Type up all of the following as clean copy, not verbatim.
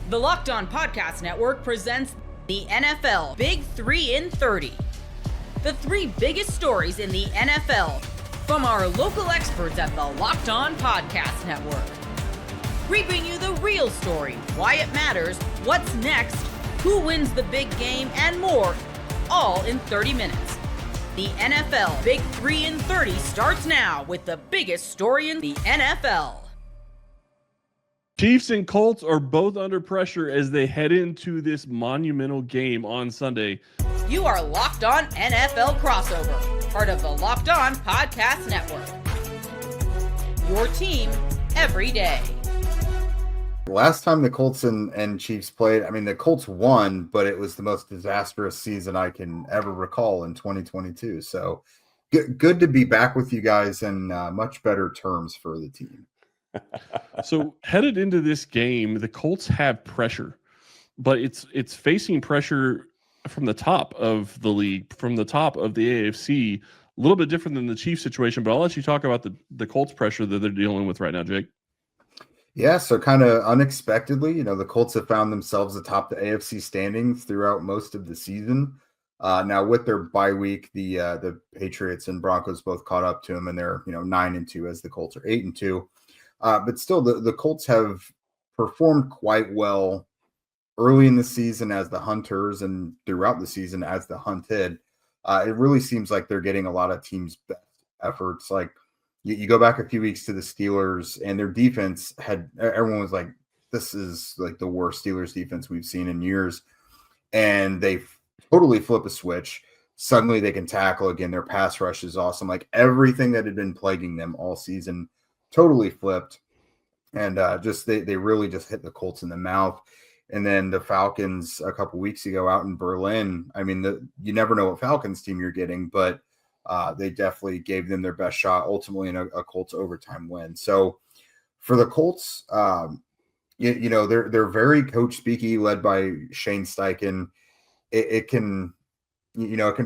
The Locked On Podcast Network presents the NFL Big 3 in 30. The 3 biggest stories in the NFL from our local experts at the Locked On Podcast Network. We bring you the real story, why it matters, what's next, who wins the big game, and more, all in 30 minutes. The NFL Big 3 in 30 starts now with the biggest story in the NFL. Chiefs and Colts are both under pressure as they head into this monumental game on Sunday. You are Locked On NFL Crossover, part of the Locked On Podcast Network. Your team every day. Last time the Colts and Chiefs played, the Colts won, but it was the most disastrous season I can ever recall in 2022. So good to be back with you guys in much better terms for the team. So headed into this game, the Colts have pressure, but it's facing pressure from the top of the league, from the top of the AFC. A little bit different than the Chiefs situation, but I'll let you talk about the Colts pressure that they're dealing with right now, Jake. Yeah, so kind of unexpectedly, the Colts have found themselves atop the AFC standings throughout most of the season. Now with their bye week, the Patriots and Broncos both caught up to them, and they're 9-2 as the Colts are 8-2. But still, the Colts have performed quite well early in the season as the Hunters and throughout the season as the Hunted. It really seems like they're getting a lot of teams' best efforts. Like you go back a few weeks to the Steelers, and their defense everyone was like, this is like the worst Steelers defense we've seen in years. And they totally flip a switch. Suddenly they can tackle again. Their pass rush is awesome. Like everything that had been plaguing them all season totally flipped, and they really just hit the Colts in the mouth. And then the Falcons a couple weeks ago out in Berlin, you never know what Falcons team you're getting, but they definitely gave them their best shot, ultimately in a Colts overtime win. So for the Colts, they're very coach speaky, led by Shane Steichen. It can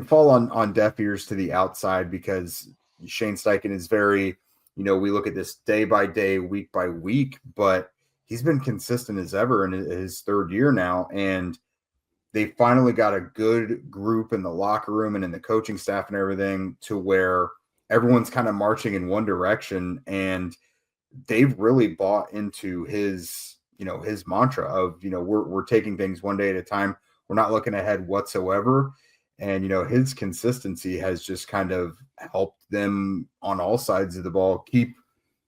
fall on deaf ears to the outside, because Shane Steichen is very, we look at this day by day, week by week, but he's been consistent as ever in his third year now. And they finally got a good group in the locker room and in the coaching staff and everything, to where everyone's kind of marching in one direction. And they've really bought into his mantra of, we're taking things one day at a time. We're not looking ahead whatsoever. And, his consistency has just kind of helped them on all sides of the ball keep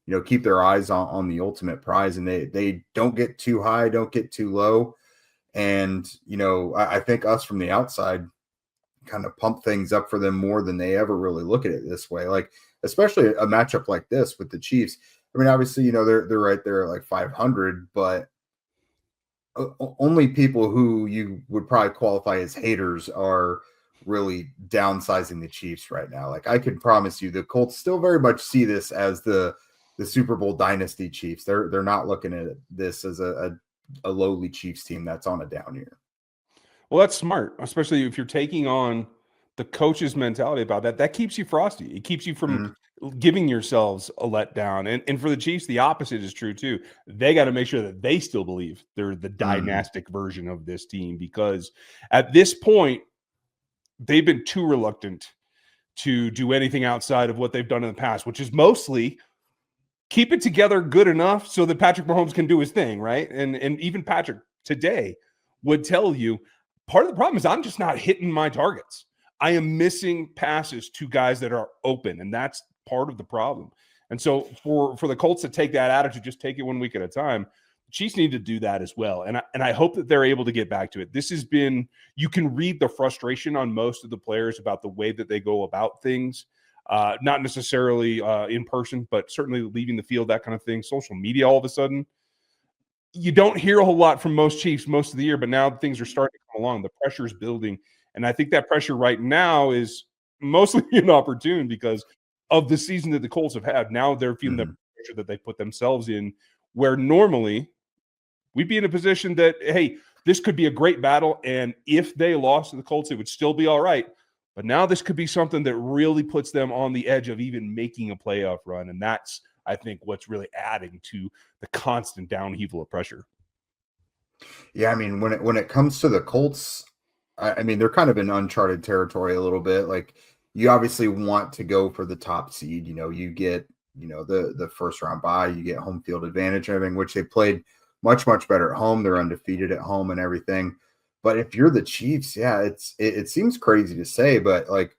their eyes on the ultimate prize. And they don't get too high, don't get too low. And, I think us from the outside kind of pump things up for them more than they ever really look at it this way. Like, especially a matchup like this with the Chiefs. Obviously, they're right there at like 500, but only people who you would probably qualify as haters are really downsizing the Chiefs right now. Like, I can promise you the Colts still very much see this as the Super Bowl dynasty Chiefs. They're not looking at this as a lowly Chiefs team that's on a down year. Well, that's smart, especially if you're taking on the coach's mentality about that. That keeps you frosty. It keeps you from giving yourselves a letdown. And for the Chiefs, the opposite is true too. They got to make sure that they still believe they're the dynastic version of this team, because at this point, they've been too reluctant to do anything outside of what they've done in the past, which is mostly keep it together good enough so that Patrick Mahomes can do his thing, right? And even Patrick today would tell you, part of the problem is I'm just not hitting my targets. I am missing passes to guys that are open, and that's part of the problem. And so for the Colts to take that attitude, just take it 1 week at a time, the Chiefs need to do that as well. And I hope that they're able to get back to it. This has been, you can read the frustration on most of the players about the way that they go about things. Not necessarily in person, but certainly leaving the field, that kind of thing. Social media, all of a sudden, you don't hear a whole lot from most Chiefs most of the year, but now things are starting to come along. The pressure is building. And I think that pressure right now is mostly inopportune because of the season that the Colts have had. Now they're feeling the pressure that they put themselves in, where normally we'd be in a position that, hey, this could be a great battle. And if they lost to the Colts, it would still be all right. But now this could be something that really puts them on the edge of even making a playoff run. And that's, I think, what's really adding to the constant downheaval of pressure. Yeah, I mean, when it comes to the Colts, I mean, they're kind of in uncharted territory a little bit. Like, you obviously want to go for the top seed. You get, the first round bye, you get home field advantage and everything, which they played much, much better at home. They're undefeated at home and everything. But if you're the Chiefs, yeah, it seems crazy to say, but like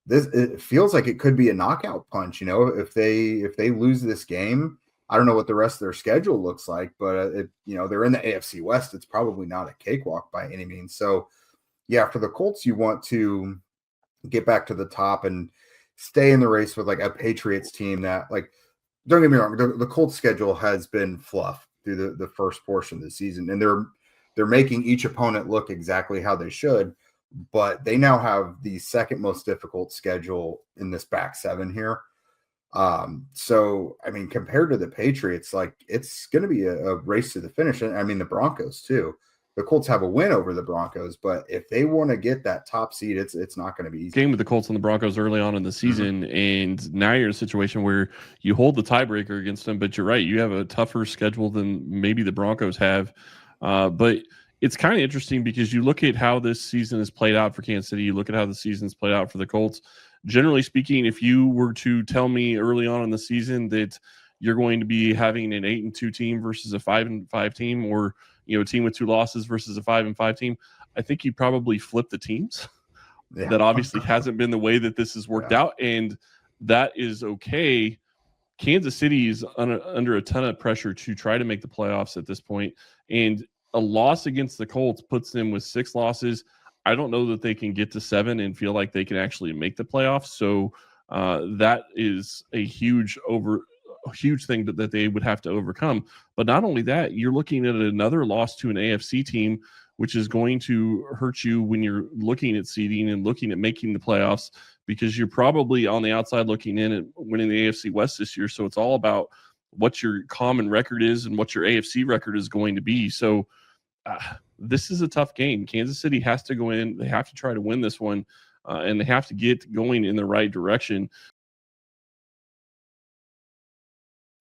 it feels like it could be a knockout punch. If they lose this game, I don't know what the rest of their schedule looks like, but they're in the AFC West. It's probably not a cakewalk by any means. So yeah, for the Colts, you want to get back to the top and stay in the race with like a Patriots team that, like, don't get me wrong, the Colts schedule has been fluff through the first portion of the season, and they're making each opponent look exactly how they should, but they now have the second most difficult schedule in this back seven here. So I mean, compared to the Patriots, like, it's going to be a race to the finish. And I mean, the Broncos too. The Colts have a win over the Broncos, but if they want to get that top seed, it's not going to be easy. Game with the Colts and the Broncos early on in the season, and now you're in a situation where you hold the tiebreaker against them. But you're right, you have a tougher schedule than maybe the Broncos have. But it's kind of interesting because you look at how this season has played out for Kansas City. You look at how the season's played out for the Colts. Generally speaking, if you were to tell me early on in the season that you're going to be having an 8-2 team versus a 5-5 team, or a team with 2 losses versus a 5-5 team, I think you'd probably flip the teams. Yeah. That obviously hasn't been the way that this has worked out, and that is okay. Kansas City is under a ton of pressure to try to make the playoffs at this point, and a loss against the Colts puts them with 6 losses. I don't know that they can get to 7 and feel like they can actually make the playoffs. So that is a huge thing that they would have to overcome. But not only that, you're looking at another loss to an AFC team, which is going to hurt you when you're looking at seeding and looking at making the playoffs, because you're probably on the outside looking in at winning the AFC West this year. So it's all about what your common record is and what your AFC record is going to be. So this is a tough game. Kansas City has to go in. They have to try to win this one, and they have to get going in the right direction.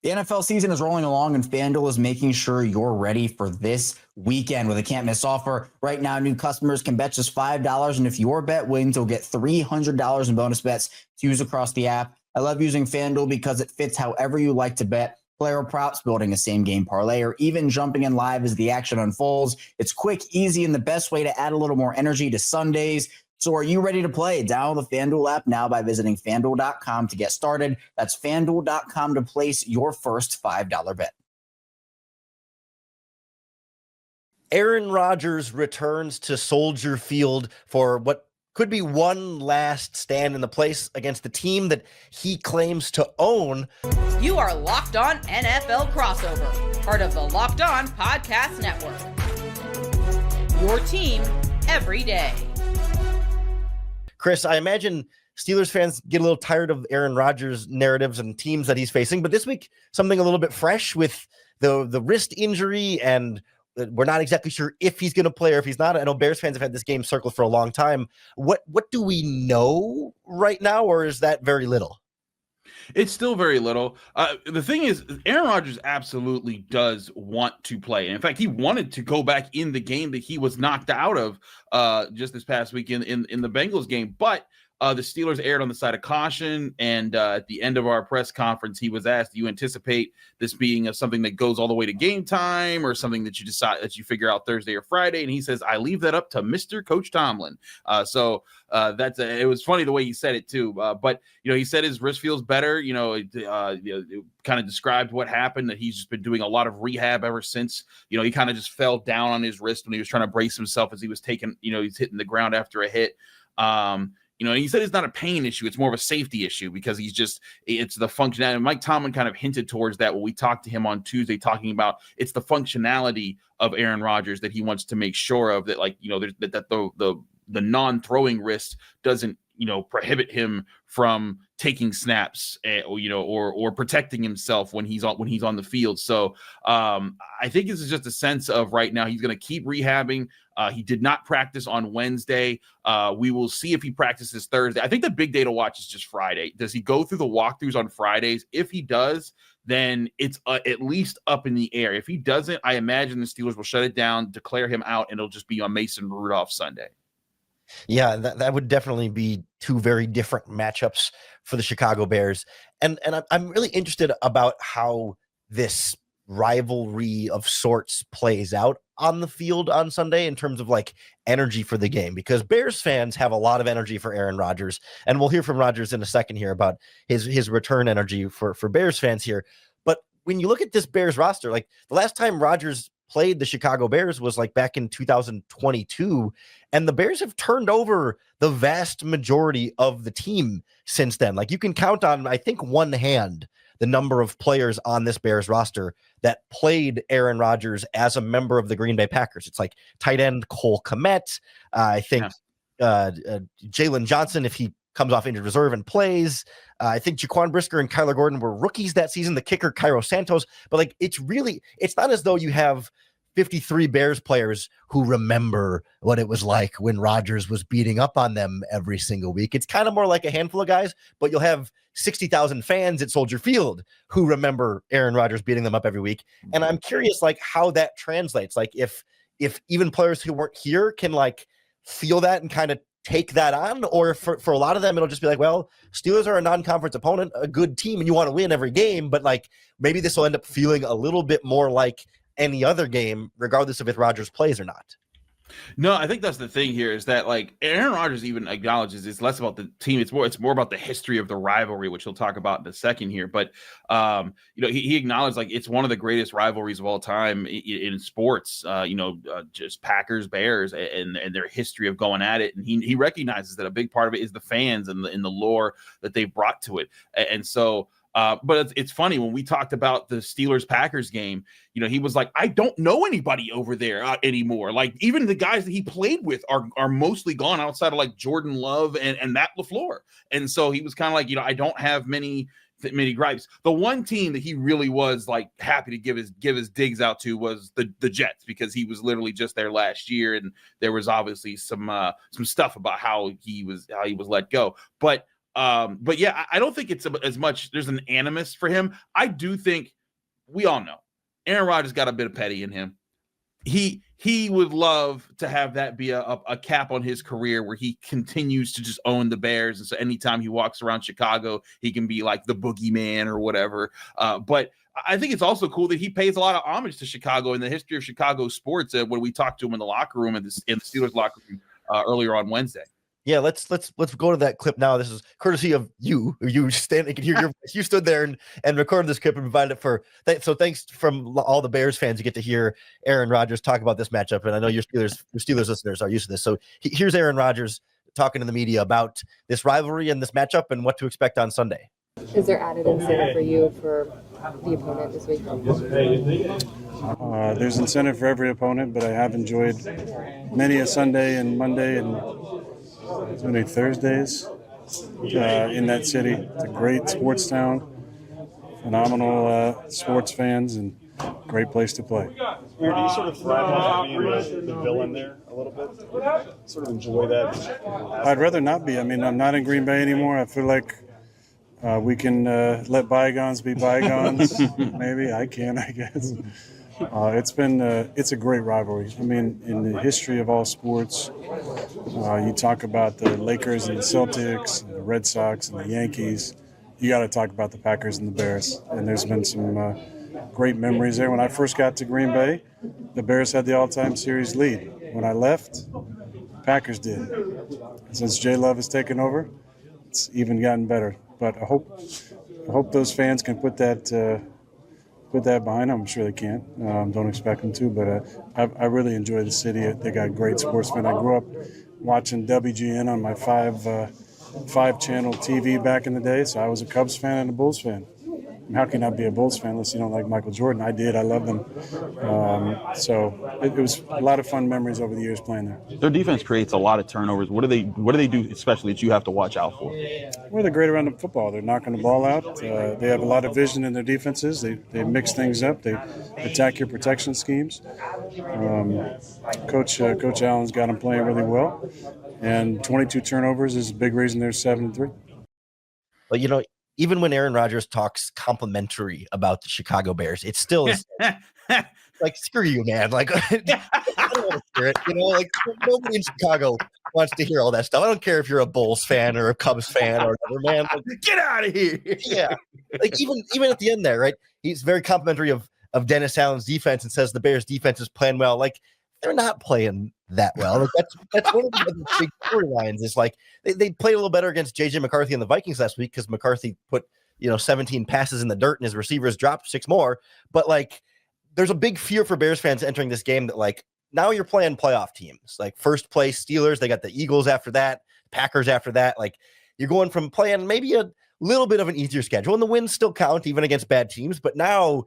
The NFL season is rolling along, and FanDuel is making sure you're ready for this weekend with a can't-miss offer. Right now, new customers can bet just $5, and if your bet wins, you'll get $300 in bonus bets to use across the app. I love using FanDuel because it fits however you like to bet. Player props, building a same-game parlay, or even jumping in live as the action unfolds. It's quick, easy, and the best way to add a little more energy to Sundays. So are you ready to play? Download the FanDuel app now by visiting FanDuel.com to get started. That's FanDuel.com to place your first $5 bet. Aaron Rodgers returns to Soldier Field for what could be one last stand in the place against the team that he claims to own. You are Locked On NFL Crossover, part of the Locked On Podcast Network. Your team every day. Chris, I imagine Steelers fans get a little tired of Aaron Rodgers' narratives and teams that he's facing, but this week, something a little bit fresh with the wrist injury, and we're not exactly sure if he's going to play or if he's not. I know Bears fans have had this game circled for a long time. What do we know right now, or is that very little? It's still very little. The thing is, Aaron Rodgers absolutely does want to play. And in fact, he wanted to go back in the game that he was knocked out of just this past weekend in the Bengals game. But the Steelers erred on the side of caution. And at the end of our press conference, he was asked, do you anticipate this being something that goes all the way to game time, or something that you decide that you figure out Thursday or Friday? And he says, I leave that up to Mr. Coach Tomlin. So it was funny the way he said it too. But he said his wrist feels better. It kind of described what happened, that he's just been doing a lot of rehab ever since. He kind of just fell down on his wrist when he was trying to brace himself as he was he's hitting the ground after a hit. And he said it's not a pain issue. It's more of a safety issue, because it's the functionality. And Mike Tomlin kind of hinted towards that when we talked to him on Tuesday, talking about it's the functionality of Aaron Rodgers that he wants to make sure of, that the non-throwing wrist doesn't, prohibit him from taking snaps, or protecting himself when he's on the field. So I think this is just a sense of right now he's going to keep rehabbing. He did not practice on Wednesday. We will see if he practices Thursday. I think the big day to watch is just Friday. Does he go through the walkthroughs on Fridays? If he does, then it's at least up in the air. If he doesn't, I imagine the Steelers will shut it down, declare him out, and it'll just be on Mason Rudolph Sunday. Yeah, that would definitely be two very different matchups for the Chicago Bears. And I'm really interested about how this rivalry of sorts plays out on the field on Sunday in terms of like energy for the game, because Bears fans have a lot of energy for Aaron Rodgers, and we'll hear from Rodgers in a second here about his return energy for Bears fans here. But when you look at this Bears roster, like the last time Rodgers played the Chicago Bears was like back in 2022, and the Bears have turned over the vast majority of the team since then. Like you can count on, I think, one hand the number of players on this Bears roster that played Aaron Rodgers as a member of the Green Bay Packers. It's like tight end Cole Kmet, I think Jalen Johnson, if he comes off injured reserve and plays. I think Jaquan Brisker and Kyler Gordon were rookies that season, the kicker Cairo Santos. But like it's not as though you have 53 Bears players who remember what it was like when Rodgers was beating up on them every single week. It's kind of more like a handful of guys, but you'll have 60,000 fans at Soldier Field who remember Aaron Rodgers beating them up every week. And I'm curious like how that translates. Like if even players who weren't here can like feel that and kind of take that on, or for a lot of them, it'll just be like, well, Steelers are a non-conference opponent, a good team, and you want to win every game, but like maybe this will end up feeling a little bit more like any other game, regardless of if Rodgers plays or not. No, I think that's the thing here is that like Aaron Rodgers even acknowledges it's less about the team. It's more about the history of the rivalry, which he'll talk about in a second here. But he acknowledged like it's one of the greatest rivalries of all time in sports. Just Packers, Bears, and their history of going at it. And he recognizes that a big part of it is the fans and the lore that they've brought to it. And so. But it's funny when we talked about the Steelers-Packers game, he was like, I don't know anybody over there anymore. Like even the guys that he played with are mostly gone outside of like Jordan Love and Matt LaFleur. And so he was kind of like, I don't have many gripes. The one team that he really was like happy to give his digs out to was the Jets, because he was literally just there last year. And there was obviously some stuff about how he was let go. But yeah, I don't think it's as much there's an animus for him. I do think we all know Aaron Rodgers got a bit of petty in him. He would love to have that be a cap on his career where he continues to just own the Bears. And so anytime he walks around Chicago, he can be like the boogeyman or whatever. But I think it's also cool that he pays a lot of homage to Chicago and the history of Chicago sports when we talked to him in the locker room in the Steelers locker room earlier on Wednesday. Yeah, let's go to that clip now. This is courtesy of you. You stand, you can hear your voice. You stood there and recorded this clip and provided it for. So thanks from all the Bears fans. You get to hear Aaron Rodgers talk about this matchup, and I know your Steelers listeners are used to this. So here's Aaron Rodgers talking to the media about this rivalry and this matchup and what to expect on Sunday. Is there added incentive for you for the opponent this week? There's incentive for every opponent, but I have enjoyed many a Sunday and Monday and many Thursdays in that city. It's a great sports town, phenomenal sports fans, and great place to play. Do you sort of thrive off being the villain there a little bit? Sort of enjoy that? I'd rather not be. I mean, I'm not in Green Bay anymore. I feel like we can let bygones be bygones. Maybe I can, I guess. It's a great rivalry. I mean, in the history of all sports, you talk about the Lakers and the Celtics, and the Red Sox and the Yankees. You got to talk about the Packers and the Bears. And there's been some great memories there. When I first got to Green Bay, the Bears had the all-time series lead. When I left, Packers did. Since J. Love has taken over, it's even gotten better. But I hope those fans can put that behind them. I'm sure they can. Don't expect them to, but I really enjoy the city. They got great sports fans. I grew up watching WGN on my five channel TV back in the day, so I was a Cubs fan and a Bulls fan. How can I be a Bulls fan unless you don't like Michael Jordan? I did. I love them. So it was a lot of fun memories over the years playing there. Their defense creates a lot of turnovers. What do they do especially that you have to watch out for? Well, they're great around the football. They're knocking the ball out. They have a lot of vision in their defenses. They mix things up. They attack your protection schemes. Coach Allen's got them playing really well. And 22 turnovers is a big reason they're 7-3. Well, even when Aaron Rodgers talks complimentary about the Chicago Bears, it still is like, screw you, man. Like, I don't want to hear it. Like nobody in Chicago wants to hear all that stuff. I don't care if you're a Bulls fan or a Cubs fan or whatever, man. Like, get out of here. Yeah. Like even at the end there, right? He's very complimentary of Dennis Allen's defense and says the Bears defense is playing well. Like, they're not playing that well. Like, that's one of the big storylines is like they played a little better against JJ McCarthy and the Vikings last week because McCarthy put 17 passes in the dirt and his receivers dropped 6 more. But like, there's a big fear for Bears fans entering this game that like now you're playing playoff teams, like first place Steelers. They got the Eagles after that, Packers after that. Like, you're going from playing maybe a little bit of an easier schedule, and the wins still count even against bad teams. But now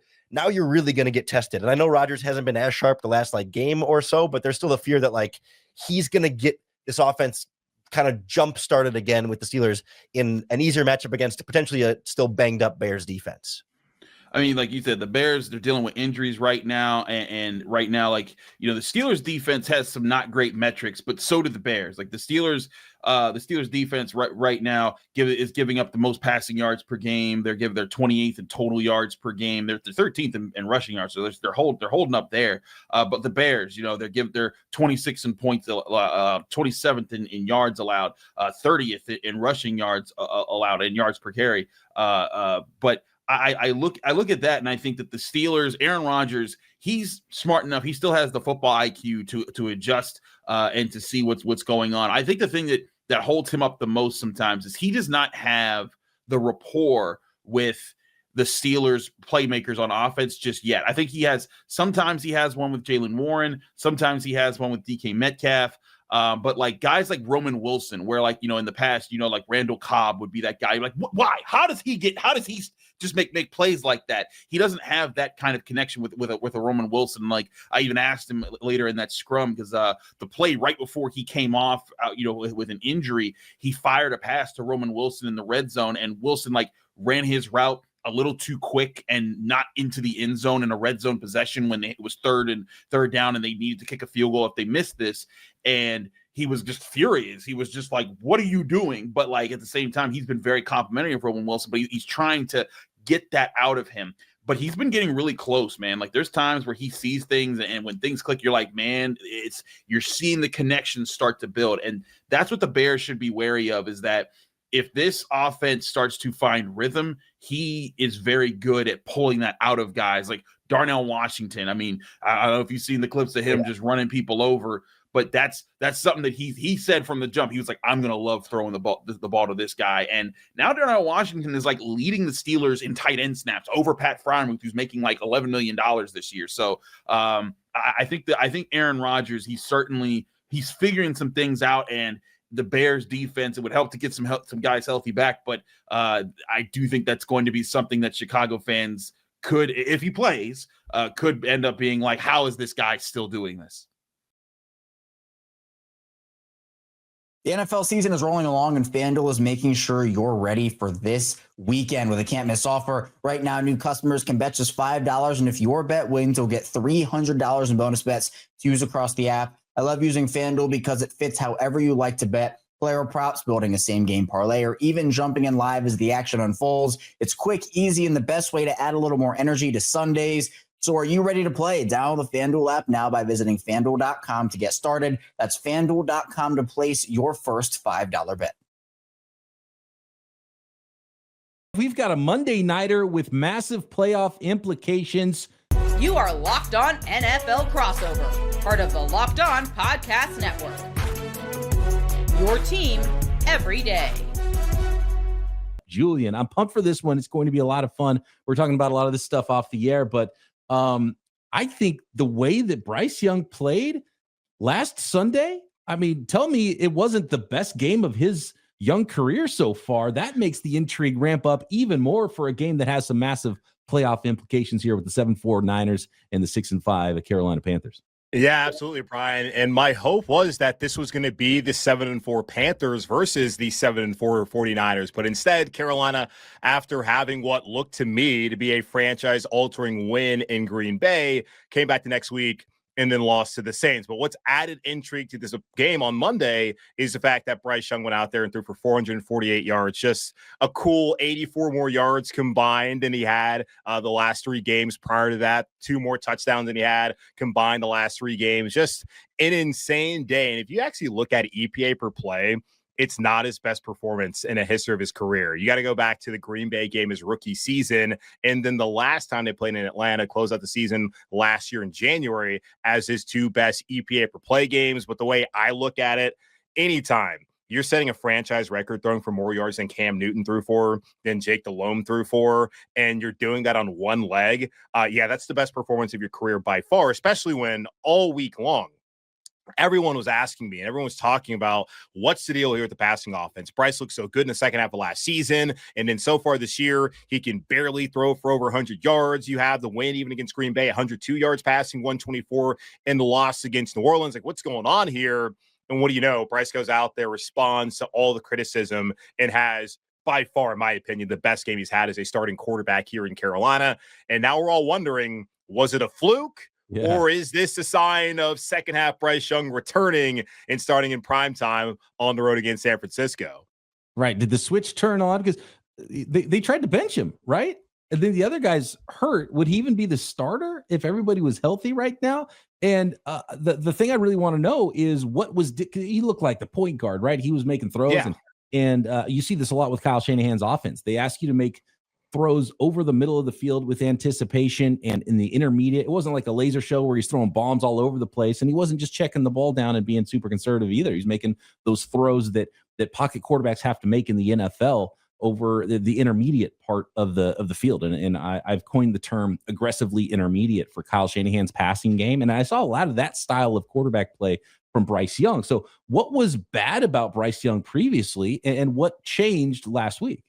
you're really going to get tested. And I know Rodgers hasn't been as sharp the last like game or so, but there's still a fear that like he's going to get this offense kind of jump started again with the Steelers in an easier matchup against potentially a still banged up Bears defense. I mean, like you said, the Bears, they're dealing with injuries right now. And right now, like, the Steelers defense has some not great metrics, but so do the Bears. Like the Steelers defense right now is giving up the most passing yards per game. They're 28th in total yards per game. They're 13th in rushing yards. So they're holding up there. But the Bears, they're 26th in points, 27th in yards allowed, 30th in rushing yards allowed and yards per carry. But I look at that and I think that the Steelers, Aaron Rodgers, he's smart enough. He still has the football IQ to adjust and to see what's going on. I think the thing that holds him up the most sometimes is he does not have the rapport with the Steelers playmakers on offense just yet. I think sometimes he has one with Jaylen Warren. Sometimes he has one with DK Metcalf. But like guys like Roman Wilson, where like, in the past, like Randall Cobb would be that guy. You're like, why? How does he just make plays like that? He doesn't have that kind of connection with a Roman Wilson. Like I even asked him later in that scrum because the play right before he came off, with an injury, he fired a pass to Roman Wilson in the red zone, and Wilson like ran his route a little too quick and not into the end zone in a red zone possession when it was third down and they needed to kick a field goal if they missed this. And he was just furious. He was just like, what are you doing? But like at the same time, he's been very complimentary of Roman Wilson, but he's trying to get that out of him. But he's been getting really close, man. Like there's times where he sees things, and when things click, you're like, man, you're seeing the connections start to build. And that's what the Bears should be wary of, is that if this offense starts to find rhythm, he is very good at pulling that out of guys like Darnell Washington. I mean, I don't know if you've seen the clips of him just running people over, but that's something that he said from the jump. He was like, I'm going to love throwing the ball to this guy. And now Darnell Washington is like leading the Steelers in tight end snaps over Pat Freiermuth, who's making like $11 million this year. So I think Aaron Rodgers, he's figuring some things out, and the Bears defense, it would help to get some guys healthy back. But I do think that's going to be something that Chicago fans could, if he plays, could end up being like, how is this guy still doing this? The NFL season is rolling along, and FanDuel is making sure you're ready for this weekend with a can't-miss offer. Right now, new customers can bet just $5, and if your bet wins, you'll get $300 in bonus bets to use across the app. I love using FanDuel because it fits however you like to bet. Player props, building a same-game parlay, or even jumping in live as the action unfolds. It's quick, easy, and the best way to add a little more energy to Sundays. So are you ready to play? Download the FanDuel app now by visiting FanDuel.com to get started. That's FanDuel.com to place your first $5 bet. We've got a Monday nighter with massive playoff implications. You are Locked On NFL Crossover, part of the Locked On Podcast Network. Your team every day. Julian, I'm pumped for this one. It's going to be a lot of fun. We're talking about a lot of this stuff off the air, but I think the way that Bryce Young played last Sunday, I mean, tell me it wasn't the best game of his young career so far. That makes the intrigue ramp up even more for a game that has some massive playoff implications here with the 7-4 Niners and the 6-5 Carolina Panthers. Yeah, absolutely, Brian. And my hope was that this was going to be the 7-4 Panthers versus the 7-4 49ers. But instead, Carolina, after having what looked to me to be a franchise-altering win in Green Bay, came back the next week and then lost to the Saints. But what's added intrigue to this game on Monday is the fact that Bryce Young went out there and threw for 448 yards, just a cool 84 more yards combined than he had the last 3 games prior to that, 2 more touchdowns than he had combined the last 3 games. Just an insane day. And if you actually look at EPA per play, it's not his best performance in a history of his career. You got to go back to the Green Bay game his rookie season. And then the last time they played in Atlanta, closed out the season last year in January as his 2 best EPA per play games. But the way I look at it, anytime you're setting a franchise record throwing for more yards than Cam Newton threw for, than Jake Delhomme threw for, and you're doing that on one leg, yeah, that's the best performance of your career by far, especially when all week long, everyone was asking me and everyone was talking about what's the deal here with the passing offense. Bryce looked so good in the second half of last season. And then so far this year, he can barely throw for over 100 yards. You have the win even against Green Bay, 102 yards passing, 124 in the loss against New Orleans. Like, what's going on here? And what do you know? Bryce goes out there, responds to all the criticism, and has by far, in my opinion, the best game he's had as a starting quarterback here in Carolina. And now we're all wondering, was it a fluke? Yeah. Or is this a sign of second half Bryce Young returning and starting in prime time on the road against San Francisco? Right. Did the switch turn on? Because they tried to bench him, right? And then the other guy's hurt. Would he even be the starter if everybody was healthy right now? And the thing I really want to know is he looked like the point guard, right? He was making throws. Yeah. And you see this a lot with Kyle Shanahan's offense. They ask you to make throws over the middle of the field with anticipation, and in the intermediate, it wasn't like a laser show where he's throwing bombs all over the place, and he wasn't just checking the ball down and being super conservative either. He's making those throws that pocket quarterbacks have to make in the NFL over the intermediate part of the field. And I've coined the term aggressively intermediate for Kyle Shanahan's passing game. And I saw a lot of that style of quarterback play from Bryce Young. So what was bad about Bryce Young previously, and what changed last week?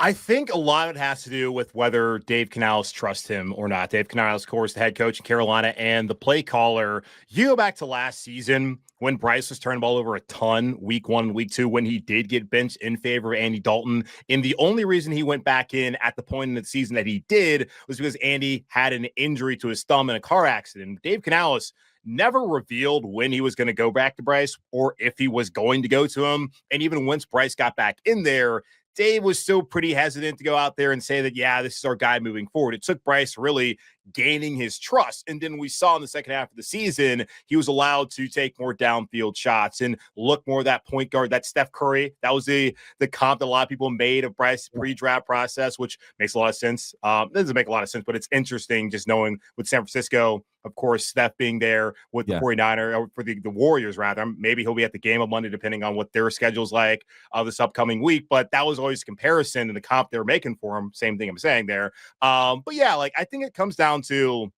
I think a lot of it has to do with whether Dave Canales trusts him or not. Dave Canales, of course, the head coach in Carolina and the play caller. You go back to last season when Bryce was turning the ball over a ton, week 1, week 2, when he did get benched in favor of Andy Dalton. And the only reason he went back in at the point in the season that he did was because Andy had an injury to his thumb in a car accident. Dave Canales never revealed when he was going to go back to Bryce or if he was going to go to him. And even once Bryce got back in there, Dave was still pretty hesitant to go out there and say that, yeah, this is our guy moving forward. It took Bryce really gaining his trust. And then we saw in the second half of the season, he was allowed to take more downfield shots and look more of that point guard, that Steph Curry. That was the comp that a lot of people made of Bryce's pre-draft process, which makes a lot of sense. It doesn't make a lot of sense, but it's interesting just knowing with San Francisco, of course, Steph being there with the 49ers, or for the Warriors, rather. Maybe he'll be at the game on Monday, depending on what their schedule's like this upcoming week. But that was always a comparison and the comp they were making for him. Same thing I'm saying there. But yeah, like, I think it comes down to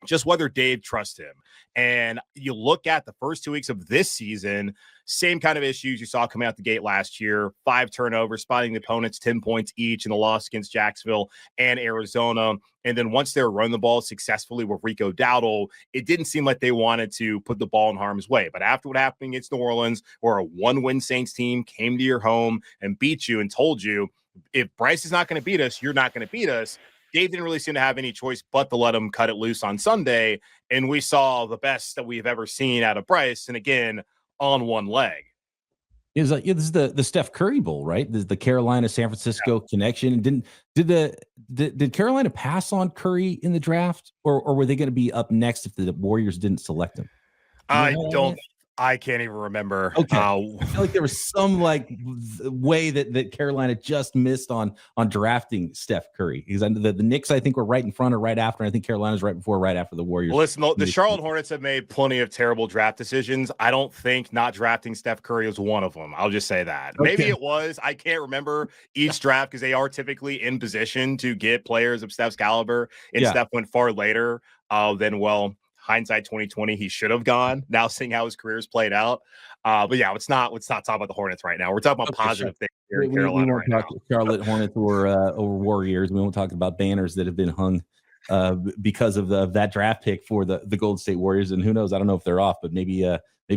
just whether Dave trusts him. And you look at the first 2 weeks of this season, same kind of issues you saw coming out the gate last year. 5 turnovers, spotting the opponents 10 points each in the loss against Jacksonville and Arizona. And then once they were running the ball successfully with Rico Dowdle, it didn't seem like they wanted to put the ball in harm's way. But after what happened against New Orleans, where a 1-win Saints team came to your home and beat you and told you, if Bryce is not going to beat us, you're not going to beat us. Dave didn't really seem to have any choice but to let him cut it loose on Sunday. And we saw the best that we've ever seen out of Bryce. And again, on one leg. This is the Steph Curry Bowl, right? This is the Carolina San Francisco connection. Did Carolina pass on Curry in the draft, or were they going to be up next if the Warriors didn't select him? I can't even remember. Okay. I feel like there was some way that Carolina just missed on drafting Steph Curry, because the Knicks, I think, were right in front or right after. And I think Carolina's right after the Warriors. Well, listen, the Charlotte Hornets have made plenty of terrible draft decisions. I don't think not drafting Steph Curry was one of them. I'll just say that. Okay. Maybe it was. I can't remember each draft because they are typically in position to get players of Steph's caliber. And Steph went far later than, hindsight 2020, he should have gone. Now seeing how his career's played out. But yeah, let's not talk about the Hornets right now. We're talking about positive things here in Carolina right now. Charlotte Hornets or Warriors. We won't talk about banners that have been hung because of that draft pick for the Golden State Warriors. And who knows? I don't know if they're off, but maybe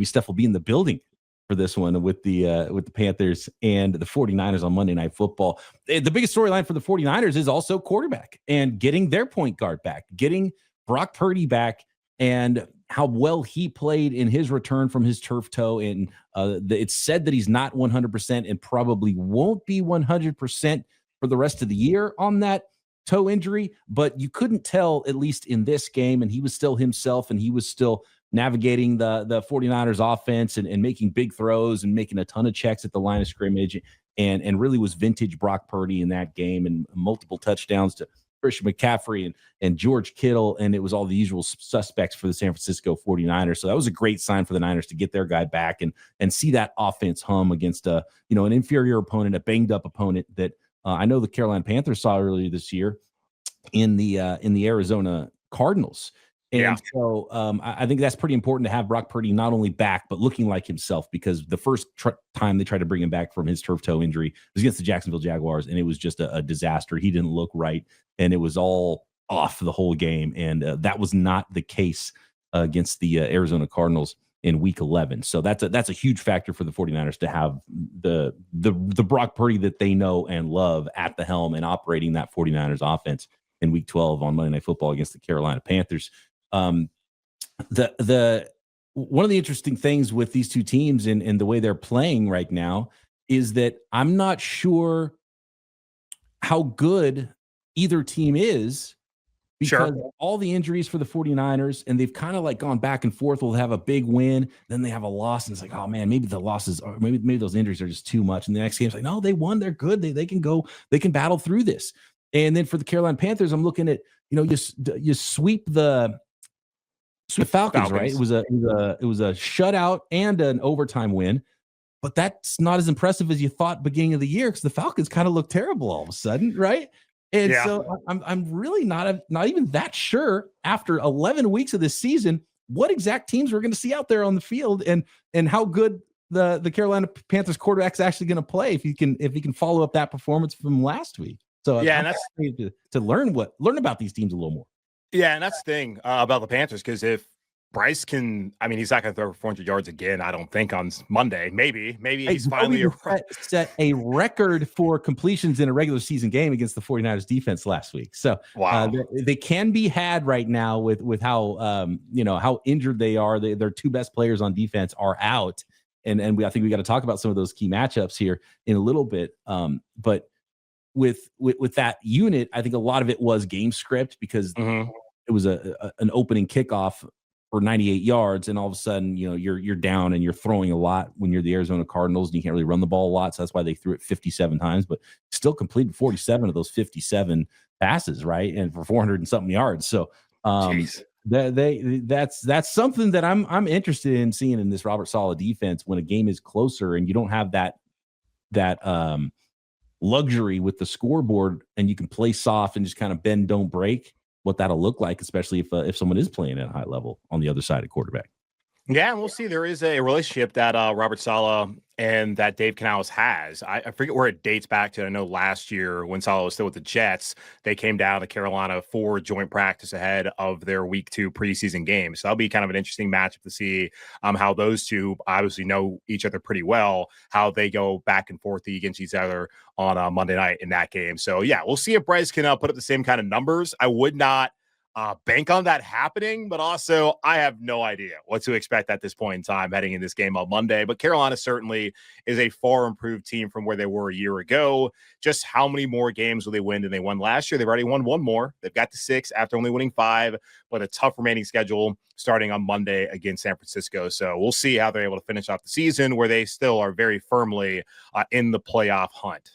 Steph will be in the building for this one with the Panthers and the 49ers on Monday Night Football. The biggest storyline for the 49ers is also quarterback and getting their point guard back, getting Brock Purdy back and how well he played in his return from his turf toe. And it's said that he's not 100% and probably won't be 100% for the rest of the year on that toe injury, but you couldn't tell, at least in this game, and he was still himself, and he was still navigating the 49ers offense and making big throws and making a ton of checks at the line of scrimmage, and really was vintage Brock Purdy in that game, and multiple touchdowns to Christian McCaffrey and George Kittle, and it was all the usual suspects for the San Francisco 49ers. So that was a great sign for the Niners to get their guy back and see that offense hum against an inferior opponent, a banged up opponent that I know the Carolina Panthers saw earlier this year in the Arizona Cardinals. And so I think that's pretty important to have Brock Purdy not only back, but looking like himself, because the first time they tried to bring him back from his turf toe injury was against the Jacksonville Jaguars, and it was just a disaster. He didn't look right, and it was all off the whole game. And that was not the case against the Arizona Cardinals in week 11. So that's a huge factor for the 49ers to have the Brock Purdy that they know and love at the helm and operating that 49ers offense in week 12 on Monday Night Football against the Carolina Panthers. The one of the interesting things with these two teams and the way they're playing right now is that I'm not sure how good either team is, because all the injuries for the 49ers, and they've kind of like gone back and forth. Will have a big win, then they have a loss, and it's like, oh man, maybe the losses are, maybe those injuries are just too much. And the next game, it's like, no, they won, they're good, they can go, they can battle through this. And then for the Carolina Panthers, I'm looking at, you sweep the Falcons, right? It was a shutout and an overtime win, but that's not as impressive as you thought beginning of the year, because the Falcons kind of look terrible all of a sudden, right? And so I'm really not even that sure after 11 weeks of this season what exact teams we're going to see out there on the field, and how good the Carolina Panthers quarterback's actually going to play if he can follow up that performance from last week. So and that's to learn about these teams a little more. Yeah, and that's the thing about the Panthers, because if Bryce can, I mean, he's not going to throw 400 yards again, I don't think, on Monday. Maybe he's finally set a record for completions in a regular season game against the 49ers defense last week. So they can be had right now with how how injured they are. Their two best players on defense are out, and I think we got to talk about some of those key matchups here in a little bit. But with that unit, I think a lot of it was game script, because it was an opening kickoff for 98 yards, and all of a sudden, you're down and you're throwing a lot when you're the Arizona Cardinals, and you can't really run the ball a lot. So that's why they threw it 57 times, but still completed 47 of those 57 passes, right? And for 400 and something yards. So that's something that I'm interested in seeing in this Robert Saleh defense when a game is closer and you don't have that luxury with the scoreboard, and you can play soft and just kind of bend, don't break, what that'll look like, especially if someone is playing at a high level on the other side of quarterback. Yeah, and we'll see. There is a relationship that Robert Saleh and that Dave Canales has. I forget where it dates back to. I know last year when Saleh was still with the Jets, they came down to Carolina for joint practice ahead of their week 2 preseason game. So that'll be kind of an interesting matchup to see how those two obviously know each other pretty well, how they go back and forth against each other on Monday night in that game. So yeah, we'll see if Bryce can put up the same kind of numbers. I would not bank on that happening, but also I have no idea what to expect at this point in time heading in this game on Monday. But Carolina certainly is a far improved team from where they were a year ago. Just how many more games will they win than they won last year? They've already won one more. They've got to 6 after only winning 5, but a tough remaining schedule starting on Monday against San Francisco. So we'll see how they're able to finish off the season, where they still are very firmly in the playoff hunt.